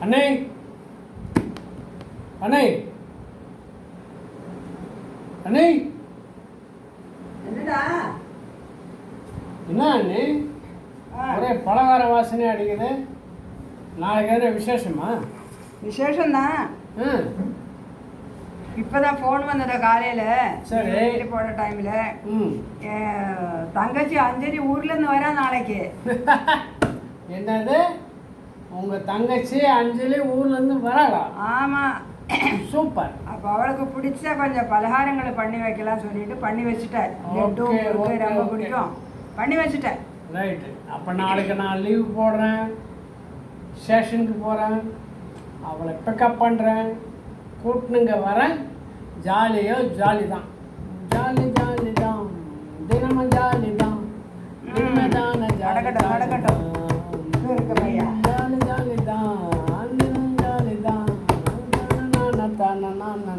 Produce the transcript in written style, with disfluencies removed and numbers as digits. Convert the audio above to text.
அண்ணே அண்ணே அண்ணே என்னடா என்ன அண்ணே ஒரே பலகார வாசனை அடிக்குது. நாளைக்கு எதுனா விசேஷமா? விசேஷம்தான். இப்போதான் ஃபோன் வந்ததா காலையில். சரி. வீட்டு போகிற டைமில் தங்கச்சி அஞ்சலி ஊர்லேருந்து வரா நாளைக்கு. என்னது, உங்கள் தங்கச்சி அஞ்சலி ஊர்லேருந்து வராளா? ஆமாம். சூப்பர். அப்போ அவளுக்கு பிடிச்ச கொஞ்சம் பலகாரங்களை பண்ணி வைக்கலாம் சொல்லிட்டு பண்ணி வச்சுட்டேன். லட்டு ரொம்ப பிடிக்கும், பண்ணி வச்சுட்டேன். ரைட்டு. அப்போ நாளைக்கு நான் லீவ் போடுறேன், ஸ்டேஷனுக்கு போகிறேன், அவளை பிக்கப் பண்ணுறேன், கூட்டுனுங்க வரேன். ஜாலியோ ஜாலி தான், ஜாலி ஜாலி தான், தினமும் ஜாலி தான், தினமும் தானே நடக்கட்டும் நடக்கட்டும். இருக்கு பையா, ஜாலி ஜாலி தான், தினம் ஜாலி தான், தான தான